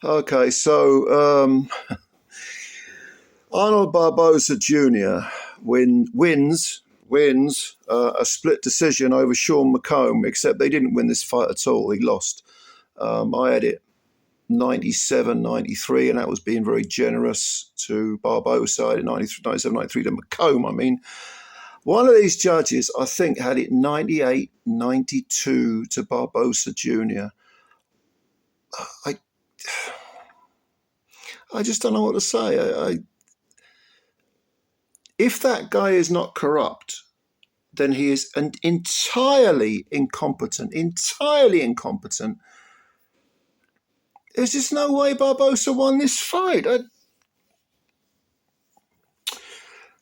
Okay, so Arnold Barboza Jr. wins a split decision over Sean McComb, except they didn't win this fight at all. He lost. I had it 97-93, and that was being very generous to Barboza. I had it 97-93 to McComb. I mean, one of these judges, I think, had it 98-92 to Barboza Jr. I just don't know what to say. If that guy is not corrupt, then he is entirely incompetent. There's just no way Barboza won this fight.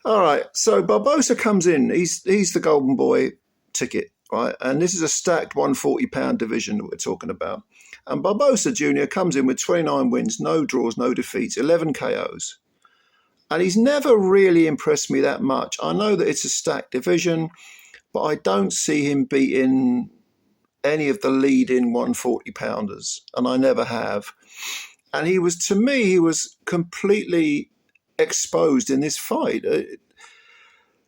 All right, so Barboza comes in. He's the golden boy ticket, right? And this is a stacked 140-pound division that we're talking about. And Barboza Jr. comes in with 29 wins, no draws, no defeats, 11 KOs. And he's never really impressed me that much. I know that it's a stacked division, but I don't see him beating any of the leading 140-pounders, and I never have. And he was completely exposed in this fight.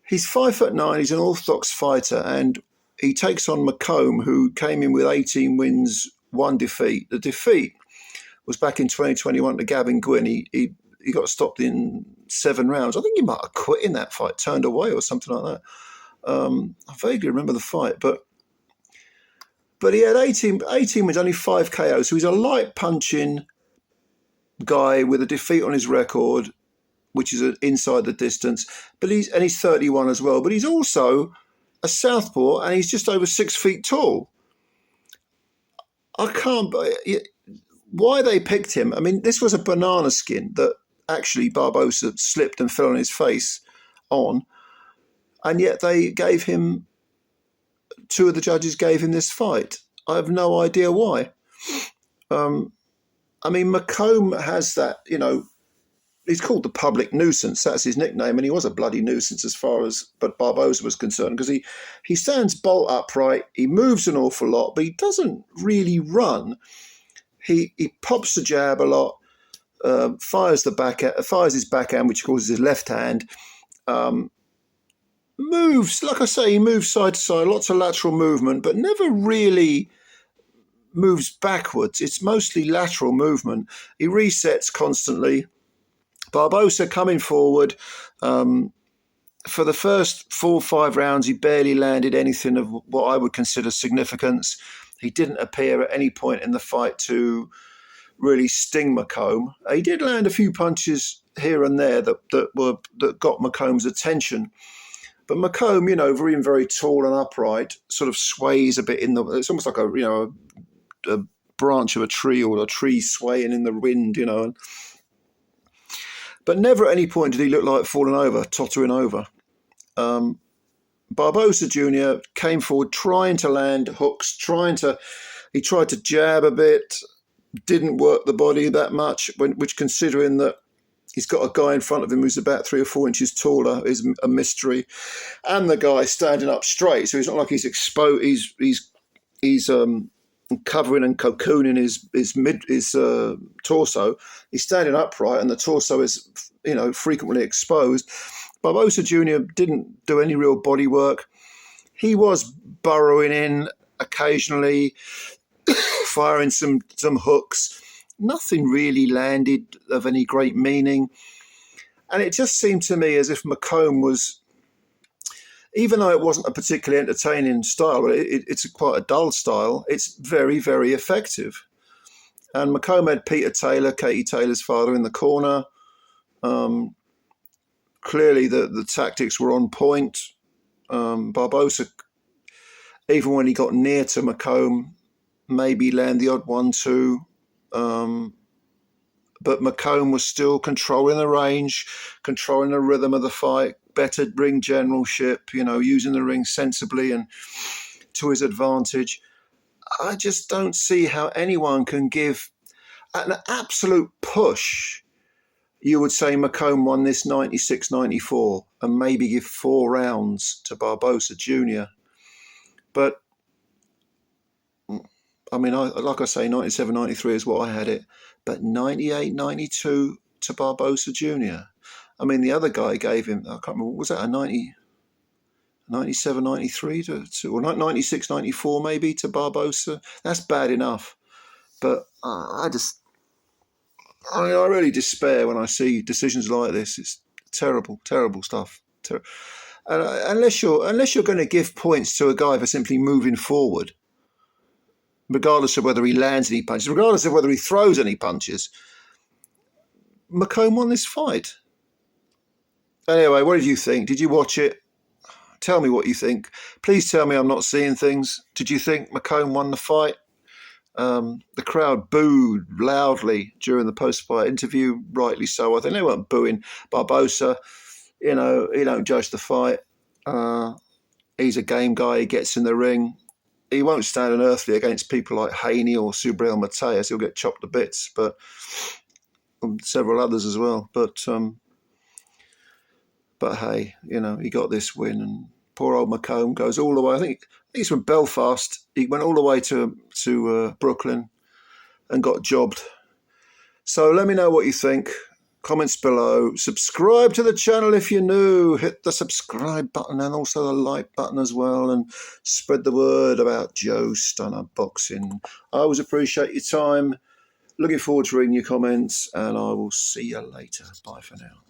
He's 5'9", he's an orthodox fighter, and he takes on McComb, who came in with 18 wins, 1 defeat. The defeat was back in 2021 to Gavin Gwynn. He got stopped in 7 rounds. I think he might have quit in that fight, turned away or something like that. I vaguely remember the fight, but he had 18 wins, only 5 KOs. So he's a light punching guy with a defeat on his record, which is inside the distance. But he's 31 as well. But he's also a southpaw, and he's just over 6 feet tall. I can't. Why they picked him? I mean, this was a banana skin that actually Barboza slipped and fell on his face on, and yet they gave him. 2 of the judges gave him this fight. I have no idea why. I mean, McComb has that, he's called the public nuisance. That's his nickname, and he was a bloody nuisance as far as Barboza was concerned, because he stands bolt upright, he moves an awful lot, but he doesn't really run. He pops the jab a lot, fires his backhand, which he calls his left hand, moves, like I say, he moves side to side, lots of lateral movement, but never really moves backwards. It's mostly lateral movement. He resets constantly. Barboza coming forward. For the first 4 or 5 rounds, he barely landed anything of what I would consider significance. He didn't appear at any point in the fight to really sting McComb. He did land a few punches here and there that got McComb's attention. But McComb, very, very tall and upright, sort of sways a bit it's almost like a branch of a tree, or a tree swaying in the wind, But never at any point did he look like falling over, tottering over. Barboza Jr. came forward trying to land hooks, he tried to jab a bit, didn't work the body that much, which considering that he's got a guy in front of him who's about 3 or 4 inches taller is a mystery, and the guy standing up straight, so it's not like he's exposed. He's covering and cocooning his torso. He's standing upright, and the torso is frequently exposed. Barboza Jr. didn't do any real body work. He was burrowing in occasionally, firing some hooks. Nothing really landed of any great meaning. And it just seemed to me as if McComb was, even though it wasn't a particularly entertaining style, but it's quite a dull style, it's very, very effective. And McComb had Peter Taylor, Katie Taylor's father, in the corner. Clearly the tactics were on point. Barboza, even when he got near to McComb, maybe land the odd 1-2. But McComb was still controlling the range, controlling the rhythm of the fight, better ring generalship, using the ring sensibly and to his advantage. I just don't see how anyone can give an absolute push. You would say McComb won this 96-94 and maybe give 4 rounds to Barboza Jr. But I mean, like I say, 97, 93 is what I had it, but 98, 92 to Barboza Jr. I mean, the other guy gave him, I can't remember, was that a 97, 93 or 96, 94 maybe to Barboza? That's bad enough. But I really despair when I see decisions like this. It's terrible, terrible stuff. Unless you're going to give points to a guy for simply moving forward, regardless of whether he lands any punches, regardless of whether he throws any punches, McComb won this fight. Anyway, what did you think? Did you watch it? Tell me what you think. Please tell me I'm not seeing things. Did you think McComb won the fight? The crowd booed loudly during the post-fight interview, rightly so. I think they weren't booing Barboza. You know, he don't judge the fight. He's a game guy. He gets in the ring. He won't stand unearthly against people like Haney or Subriel Mateus. He'll get chopped to bits, but several others as well. But hey, you know, he got this win, and poor old McComb goes all the way. I think he's from Belfast. He went all the way to Brooklyn and got jobbed. So let me know what you think. Comments below. Subscribe to the channel if you're new. Hit the subscribe button and also the like button as well, and spread the word about Joe Stunner Boxing. I always appreciate your time. Looking forward to reading your comments, and I will see you later. Bye for now.